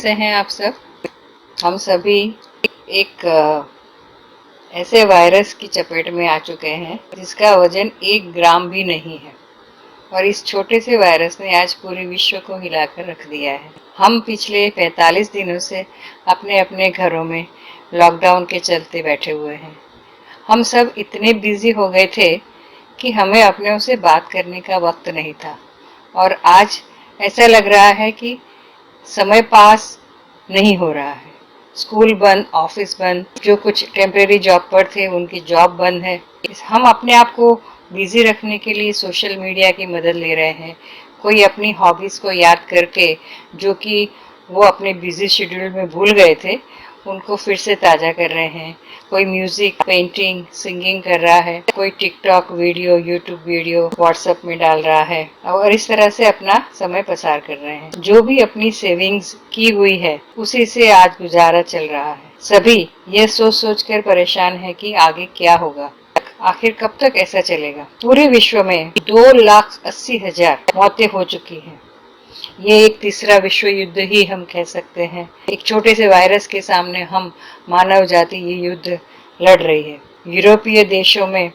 कैसे हैं आप सब? हम सभी एक ऐसे वायरस की चपेट में आ चुके हैं जिसका वजन 1 ग्राम भी नहीं है और इस छोटे से वायरस ने आज पूरे विश्व को हिलाकर रख दिया है। हम पिछले 45 दिनों से अपने अपने घरों में लॉकडाउन के चलते बैठे हुए हैं। हम सब इतने बिजी हो गए थे कि हमें अपनों से बात करने का वक्त नहीं था और आज ऐसा लग रहा है कि समय पास नहीं हो रहा है। स्कूल बंद, ऑफिस बंद, जो कुछ टेम्परेरी जॉब पर थे उनकी जॉब बंद है। हम अपने आप को बिजी रखने के लिए सोशल मीडिया की मदद ले रहे हैं। कोई अपनी हॉबीज को याद करके, जो कि वो अपने बिजी शेड्यूल में भूल गए थे, उनको फिर से ताजा कर रहे हैं। कोई म्यूजिक, पेंटिंग, सिंगिंग कर रहा है, कोई TikTok video, YouTube video WhatsApp में डाल रहा है और इस तरह से अपना समय पसार कर रहे हैं। जो भी अपनी सेविंग्स की हुई है उसी से आज गुजारा चल रहा है। सभी ये सोच सोच कर परेशान है कि आगे क्या होगा, आखिर कब तक ऐसा चलेगा। पूरे विश्व में 2,80,000 मौतें हो चुकी हैं। ये एक तीसरा विश्व युद्ध ही हम कह सकते हैं। एक छोटे से वायरस के सामने हम मानव जाति ये युद्ध लड़ रही है। यूरोपीय देशों में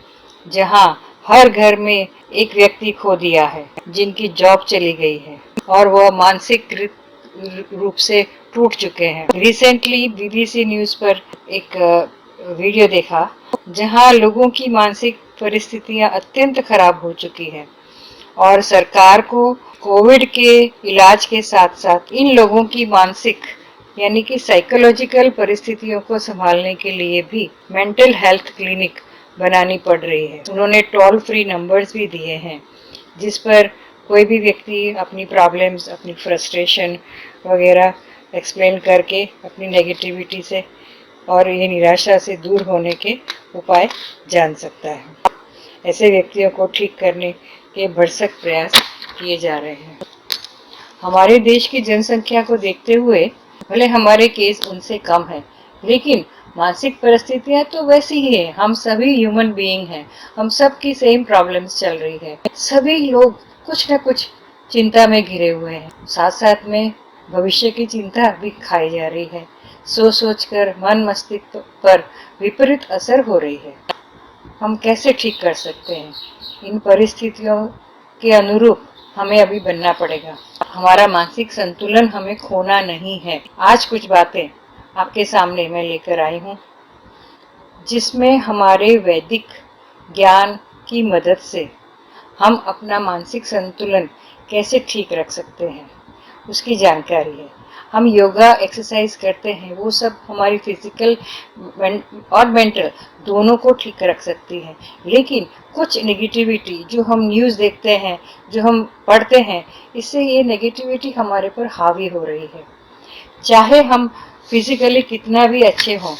जहां हर घर में एक व्यक्ति खो दिया है, जिनकी जॉब चली गई है और वह मानसिक रूप से टूट चुके हैं। रिसेंटली बीबीसी न्यूज पर एक वीडियो देखा जहां लोगों की मानसिक परिस्थितियां अत्यंत खराब हो चुकी है और सरकार को कोविड के इलाज के साथ साथ इन लोगों की मानसिक यानी कि साइकोलॉजिकल परिस्थितियों को संभालने के लिए भी मेंटल हेल्थ क्लिनिक बनानी पड़ रही है। उन्होंने टोल फ्री नंबर्स भी दिए हैं जिस पर कोई भी व्यक्ति अपनी प्रॉब्लम्स, अपनी फ्रस्ट्रेशन वगैरह एक्सप्लेन करके अपनी नेगेटिविटी से और ये निराशा से दूर होने के उपाय जान सकता है। ऐसे व्यक्तियों को ठीक करने के भरसक प्रयास किए जा रहे हैं। हमारे देश की जनसंख्या को देखते हुए भले हमारे केस उनसे कम है, लेकिन मानसिक परिस्थितियां तो वैसी ही है। हम सभी ह्यूमन बीइंग हैं, हम सब की सेम प्रॉब्लम्स चल रही है। सभी लोग कुछ न कुछ चिंता में घिरे हुए हैं। साथ साथ में भविष्य की चिंता भी खाई जा रही है। सोच सोच कर मन मस्तिष्क पर विपरीत असर हो रही है। हम कैसे ठीक कर सकते हैं? इन परिस्थितियों के अनुरूप हमें अभी बनना पड़ेगा। हमारा मानसिक संतुलन हमें खोना नहीं है। आज कुछ बातें आपके सामने मैं लेकर आई हूँ जिसमें हमारे वैदिक ज्ञान की मदद से हम अपना मानसिक संतुलन कैसे ठीक रख सकते हैं उसकी जानकारी है। हम योगा एक्सरसाइज करते हैं, वो सब हमारी फिजिकल और मेंटल दोनों को ठीक रख सकती है। लेकिन कुछ नेगेटिविटी जो हम न्यूज़ देखते हैं, जो हम पढ़ते हैं, इससे ये नेगेटिविटी हमारे पर हावी हो रही है। चाहे हम फिजिकली कितना भी अच्छे हों,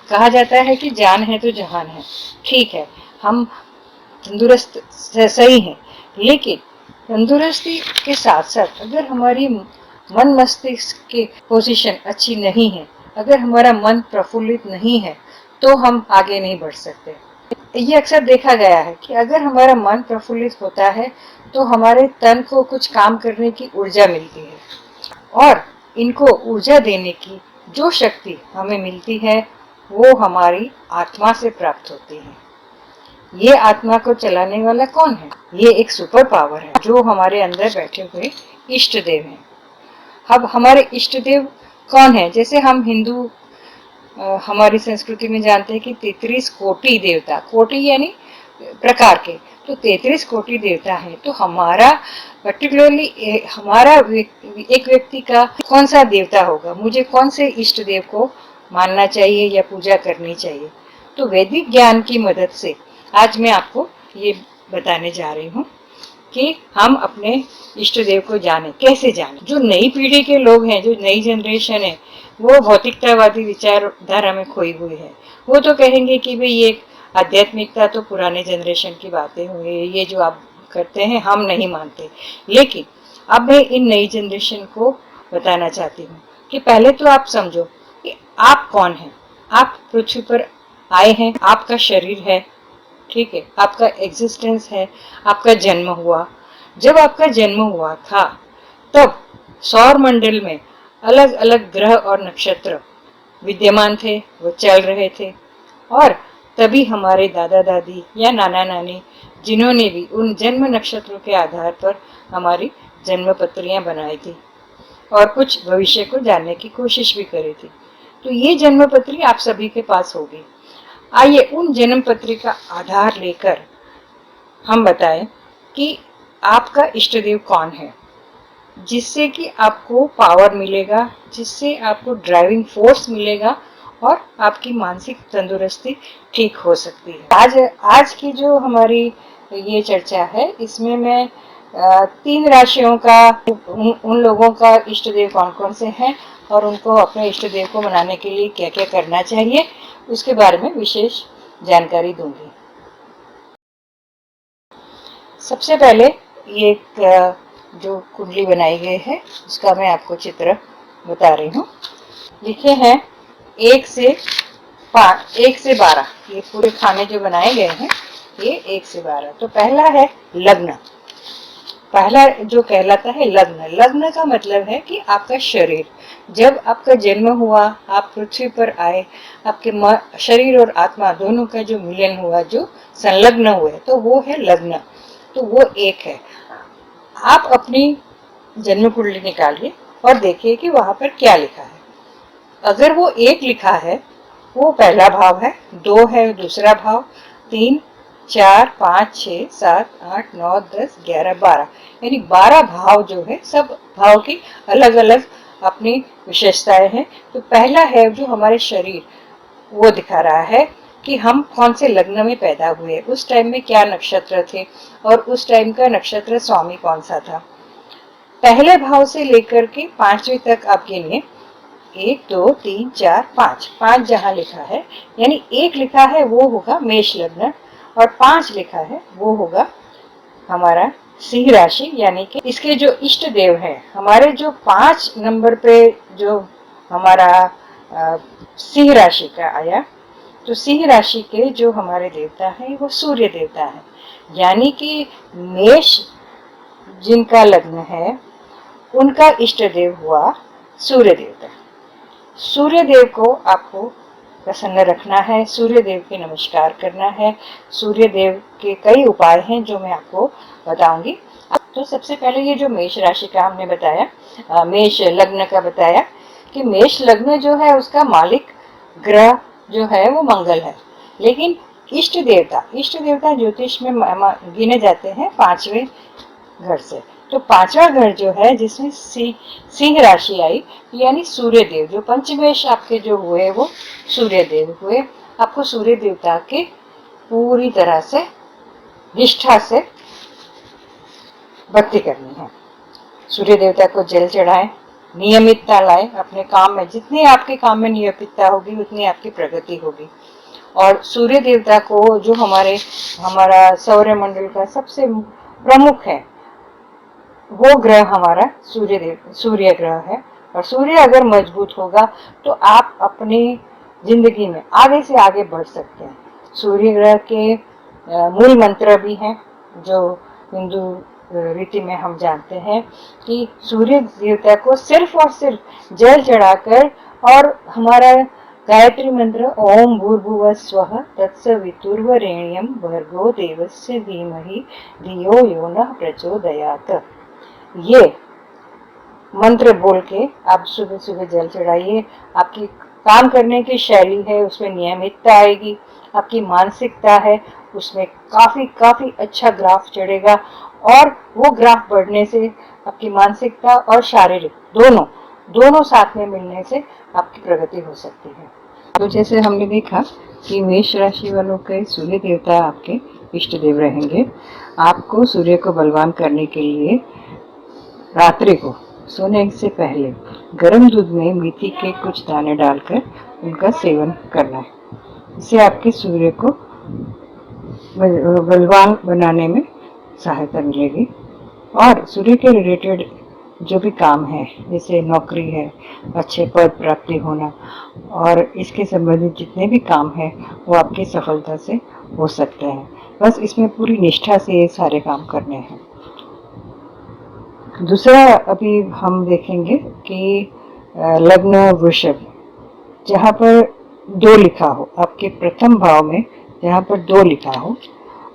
कहा जाता है कि जान है तो जहान है। ठीक है, हम तंदुरुस्त सही हैं, लेकिन तंदुरुस्ती के साथ साथ अगर हमारी मन मस्तिष्क की पोजीशन अच्छी नहीं है, अगर हमारा मन प्रफुल्लित नहीं है, तो हम आगे नहीं बढ़ सकते। ये अक्सर देखा गया है कि अगर हमारा मन प्रफुल्लित होता है तो हमारे तन को कुछ काम करने की ऊर्जा मिलती है और इनको ऊर्जा देने की जो शक्ति हमें मिलती है वो हमारी आत्मा से प्राप्त होती है। ये आत्मा को चलाने वाला कौन है? ये एक सुपर पावर है जो हमारे अंदर बैठे हुए इष्ट देव हैं। अब हमारे इष्ट देव कौन है? जैसे हम हिंदू हमारी संस्कृति में जानते हैं कि 33 कोटि देवता, कोटि यानी प्रकार के, तो 33 कोटि देवता है। तो हमारा पर्टिकुलरली हमारा एक व्यक्ति का कौन सा देवता होगा, मुझे कौन से इष्ट देव को मानना चाहिए या पूजा करनी चाहिए? तो वैदिक ज्ञान की मदद से आज मैं आपको ये बताने जा रही हूँ कि हम अपने इष्ट देव को जाने, कैसे जाने। जो नई पीढ़ी के लोग हैं, जो नई जनरेशन है, वो भौतिकतावादी विचारधारा में खोई हुई है। वो तो कहेंगे कि भाई ये आध्यात्मिकता तो पुराने जनरेशन की बातें हुई, ये जो आप करते हैं हम नहीं मानते। लेकिन अब मैं इन नई जनरेशन को बताना चाहती हूँ कि पहले तो आप समझो कि आप कौन हैं। आप पृथ्वी पर आए हैं, आपका शरीर है, ठीक है, आपका एग्जिस्टेंस है, आपका जन्म हुआ। जब आपका जन्म हुआ था तब सौर मंडल में अलग अलग ग्रह और नक्षत्र विद्यमान थे, वो चल रहे थे। और तभी हमारे दादा दादी या नाना नानी जिन्होंने भी उन जन्म नक्षत्रों के आधार पर हमारी जन्म पत्रियां बनाई थी और कुछ भविष्य को जानने की कोशिश भी करी थी। तो ये जन्म पत्री आप सभी के पास होगी। आइए उन जन्म पत्री का आधार लेकर हम बताएं कि आपका इष्ट देव कौन है, जिससे कि आपको पावर मिलेगा, जिससे आपको ड्राइविंग फोर्स मिलेगा और आपकी मानसिक तंदुरुस्ती ठीक हो सकती है। आज की जो हमारी ये चर्चा है, इसमें मैं 3 राशियों का उन लोगों का इष्ट देव कौन कौन से हैं और उनको अपने इष्ट देव को मनाने के लिए क्या क्या करना चाहिए, उसके बारे में विशेष जानकारी दूंगी। सबसे पहले ये जो कुंडली बनाई गई है उसका मैं आपको चित्र बता रही हूँ। लिखे हैं 1 से 12, ये पूरे खाने जो बनाए गए हैं ये 1 से 12। तो पहला है लग्न। पहला जो कहलाता है लग्न। लग्न का मतलब है कि आपका शरीर, जब आपका जन्म हुआ, आप पृथ्वी पर आए, आपके शरीर और आत्मा दोनों का जो मिलन हुआ, जो संलग्न हुए, तो वो है लग्न। तो वो 1 है। आप अपनी जन्म कुंडली निकालिए और देखिए कि वहां पर क्या लिखा है। अगर वो 1 लिखा है, वो पहला भाव है, 2 है दूसरा भाव, 3, 4, 5, 6, 7, 8, 9, 10, 11, 12, यानी 12 भाव जो है, सब भाव की अलग अलग अपनी विशेषताएं हैं। तो पहला है जो हमारे शरीर, वो दिखा रहा है कि हम कौन से लग्न में पैदा हुए, उस टाइम में क्या नक्षत्र थे और उस टाइम का नक्षत्र स्वामी कौन सा था। पहले भाव से लेकर के 5वें तक आप गिनिए। 1, 2, 3, 4, 5, 5 जहां लिखा है, यानी 1 लिखा है वो होगा मेष लग्न और 5 लिखा है वो होगा हमारा सिंह राशि। यानी कि इसके जो इष्ट देव है, हमारे जो 5 नंबर पे जो हमारा सिंह राशि का आया, तो सिंह राशि के जो हमारे देवता है वो सूर्य देवता है। यानी कि मेष जिनका लग्न है उनका इष्ट देव हुआ सूर्य देवता। सूर्य देव को आपको प्रसन्न रखना है, सूर्य देव के नमस्कार करना है। सूर्य देव के कई उपाय हैं जो मैं आपको बताऊंगी। तो सबसे पहले ये जो मेष राशि का हमने बताया, मेष लग्न का बताया कि मेष लग्न जो है उसका मालिक ग्रह जो है वो मंगल है। लेकिन इष्ट देवता ज्योतिष में गिने जाते हैं 5वें घर से। तो 5वां घर जो है जिसमें सिंह राशि आई, यानी सूर्य देव, जो पंचमेश आपके जो हुए वो सूर्य देव हुए। आपको सूर्य देवता के पूरी तरह से निष्ठा से भक्ति करनी है। सूर्य देवता को जल चढ़ाएं, नियमितता लाए अपने काम में। जितनी आपके काम में नियमितता होगी उतनी आपकी प्रगति होगी। और सूर्य देवता को जो हमारा सौर मंडल का सबसे प्रमुख है वो ग्रह हमारा सूर्य ग्रह है। और सूर्य अगर मजबूत होगा तो आप अपनी जिंदगी में आगे से आगे बढ़ सकते हैं। सूर्य ग्रह के मूल मंत्र भी हैं जो हिंदू रीति में हम जानते हैं कि सूर्य देवता को सिर्फ और सिर्फ जल चढ़ाकर और हमारा गायत्री मंत्र ओम भूर्भुवः स्वः तत्सवितुर्वरेण्यं भर्गो देवस्य धीमहि धियो यो नः प्रचोदयात्, ये मंत्र बोल के आप सुबह सुबह जल चढ़ाइए। आपकी काम करने की शैली है उसमें नियमितता आएगी, आपकी मानसिकता है उसमें काफी अच्छा ग्राफ चढ़ेगा। और वो ग्राफ बढ़ने से आपकी मानसिकता और शारीरिक दोनों साथ में मिलने से आपकी प्रगति हो सकती है। तो जैसे हमने देखा कि मेष राशि वालों के सूर्य देवता आपके इष्ट देव रहेंगे। आपको सूर्य को बलवान करने के लिए रात्रि को सोने से पहले गर्म दूध में मेथी के कुछ दाने डालकर उनका सेवन करना है। इससे आपके सूर्य को बलवान बनाने में सहायता मिलेगी। और सूर्य के रिलेटेड जो भी काम है, जैसे नौकरी है, अच्छे पद प्राप्ति होना और इसके संबंधित जितने भी काम है वो आपकी सफलता से हो सकते हैं। बस इसमें पूरी निष्ठा से ये सारे काम करने हैं। दूसरा अभी हम देखेंगे कि लग्न वृषभ, जहाँ पर 2 लिखा हो, आपके प्रथम भाव में जहाँ पर 2 लिखा हो,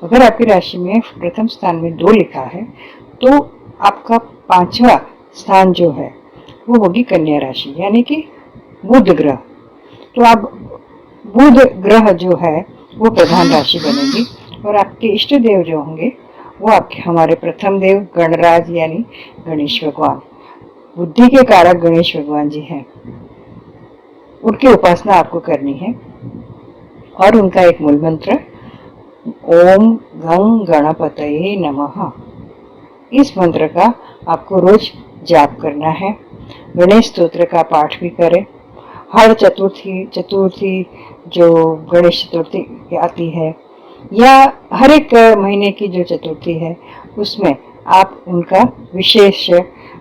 अगर आपकी राशि में प्रथम स्थान में 2 लिखा है तो आपका 5वां स्थान जो है वो होगी कन्या राशि, यानी कि बुध ग्रह। तो आप बुध ग्रह जो है वो प्रधान राशि बनेगी और आपके इष्ट देव जो होंगे वो आपके हमारे प्रथम देव गणराज यानी गणेश भगवान, बुद्धि के कारक गणेश भगवान जी हैं। उनकी उपासना आपको करनी है और उनका एक मूल मंत्र ओम गं गणपतये नमः, इस मंत्र का आपको रोज जाप करना है। गणेश स्तोत्र का पाठ भी करें। हर चतुर्थी जो गणेश चतुर्थी आती है या हर एक महीने की जो चतुर्थी है उसमें आप उनका विशेष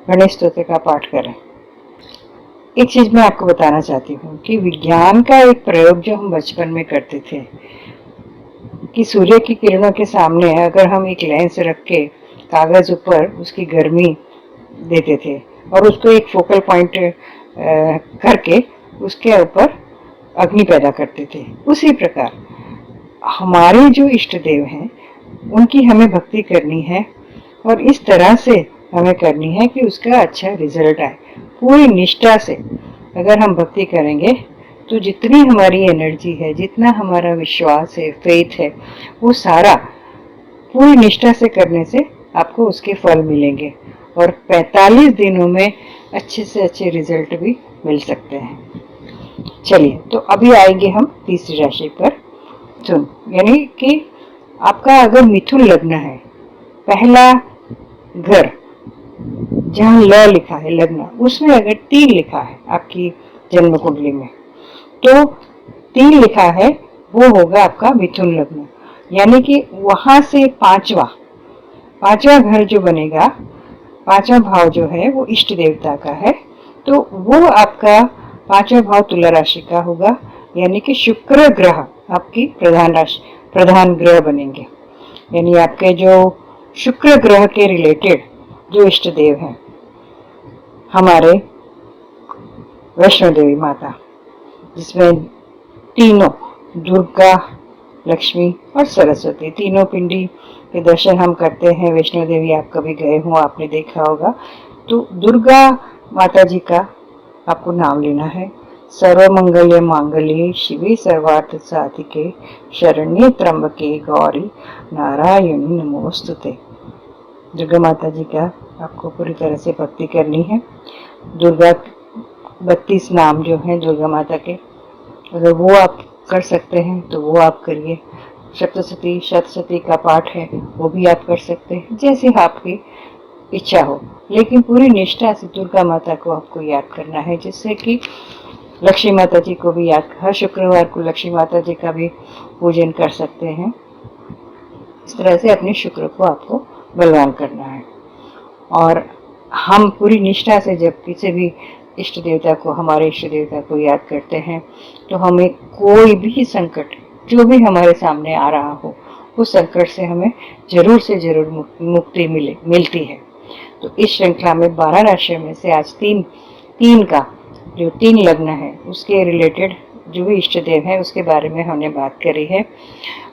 गणेश स्तोत्र का पाठ करें। एक चीज मैं आपको बताना चाहती हूँ कि विज्ञान का एक प्रयोग जो हम बचपन में करते थे कि सूर्य की किरणों के सामने अगर हम एक लेंस रख के कागज ऊपर उसकी गर्मी देते थे और उसको एक फोकल पॉइंट करके उसके ऊपर अग्नि पैदा करते थे, उसी प्रकार हमारे जो इष्ट देव हैं उनकी हमें भक्ति करनी है और इस तरह से हमें करनी है कि उसका अच्छा रिजल्ट आए। पूरी निष्ठा से अगर हम भक्ति करेंगे तो जितनी हमारी एनर्जी है, जितना हमारा विश्वास है, फेथ है, वो सारा पूरी निष्ठा से करने से आपको उसके फल मिलेंगे और 45 दिनों में अच्छे से अच्छे रिजल्ट भी मिल सकते हैं। चलिए, तो अभी आएंगे हम तीसरी राशि पर, मिथुन, यानी कि आपका अगर मिथुन लग्न है, पहला घर जहाँ ल लिखा है लग्न, उसमें अगर 3 लिखा है आपकी जन्म कुंडली में, तो 3 लिखा है वो होगा आपका मिथुन लग्न, यानी कि वहां से पांचवा घर जो बनेगा, 5वां भाव जो है वो इष्ट देवता का है, तो वो आपका 5वां भाव तुला राशि का होगा, यानी कि शुक्र ग्रह आपकी प्रधान ग्रह बनेंगे। यानी आपके जो शुक्र ग्रह के रिलेटेड जो इष्ट देव हैं हमारे वैष्णो देवी माता, जिसमें तीनों दुर्गा, लक्ष्मी और सरस्वती, तीनों पिंडी के दर्शन हम करते हैं। वैष्णो देवी आप कभी गए हो, आपने देखा होगा। तो दुर्गा माता जी का आपको नाम लेना है। सर्वमंगल्य मांगल्ये शिवे सर्वार्थ साधिके शरण्ये त्र्यंबके गौरी नारायणी नमोस्तुते। दुर्गा माता जी का आपको पूरी तरह से भक्ति करनी है। दुर्गा 32 नाम जो हैं दुर्गा माता के, अगर वो आप कर सकते हैं तो वो आप करिए। सप्तशती शतशती का पाठ है वो भी आप कर सकते हैं, जैसे आपकी इच्छा हो, लेकिन पूरी निष्ठा से दुर्गा माता को आपको याद करना है, जिससे कि लक्ष्मी माता जी को भी याद, हर शुक्रवार को लक्ष्मी माता जी का भी पूजन कर सकते हैं। इस तरह से अपने शुक्र को आपको बलवान करना है। और हम पूरी निष्ठा से जब किसी भी इष्ट देवता को, हमारे इष्ट देवता को याद करते हैं तो हमें कोई भी संकट जो भी हमारे सामने आ रहा हो, उस संकट से हमें जरूर से जरूर मुक्ति मिलती है। तो इस श्रृंखला में 12 राशियों में से आज तीन का जो 3 लग्न है उसके रिलेटेड जो भी इष्ट देव है उसके बारे में हमने बात करी है।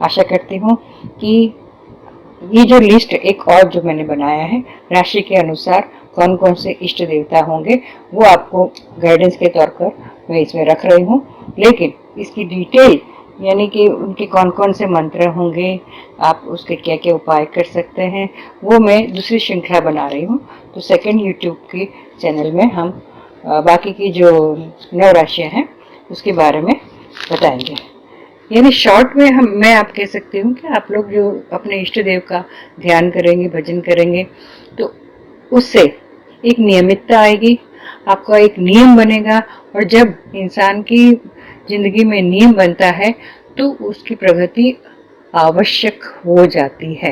आशा करती हूँ कि ये जो लिस्ट एक और जो मैंने बनाया है राशि के अनुसार कौन कौन से इष्ट देवता होंगे वो आपको गाइडेंस के तौर पर मैं इसमें रख रही हूँ, लेकिन इसकी डिटेल यानी कि उनके कौन कौन से मंत्र होंगे, आप उसके क्या क्या उपाय कर सकते हैं, वो मैं दूसरी श्रृंखला बना रही हूँ। तो सेकंड यूट्यूब के चैनल में हम बाकी की जो 9 राशियाँ हैं उसके बारे में बताएंगे। यानी शॉर्ट में मैं आप कह सकती हूँ कि आप लोग जो अपने इष्ट देव का ध्यान करेंगे, भजन करेंगे, तो उससे एक नियमितता आएगी, आपका एक नियम बनेगा। और जब इंसान की जिंदगी में नियम बनता है तो उसकी प्रगति आवश्यक हो जाती है।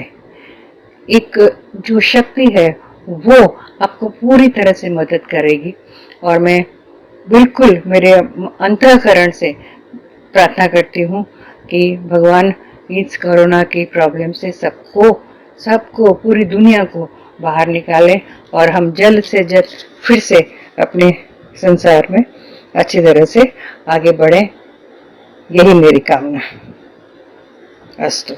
एक जो शक्ति है वो आपको पूरी तरह से मदद करेगी। और मैं बिल्कुल मेरे अंतःकरण से प्रार्थना करती हूँ कि भगवान इस कोरोना की प्रॉब्लम से सबको पूरी दुनिया को बाहर निकाले और हम जल्द से जल्द फिर से अपने संसार में अच्छी तरह से आगे बढ़े, यही मेरी कामना। अस्तु।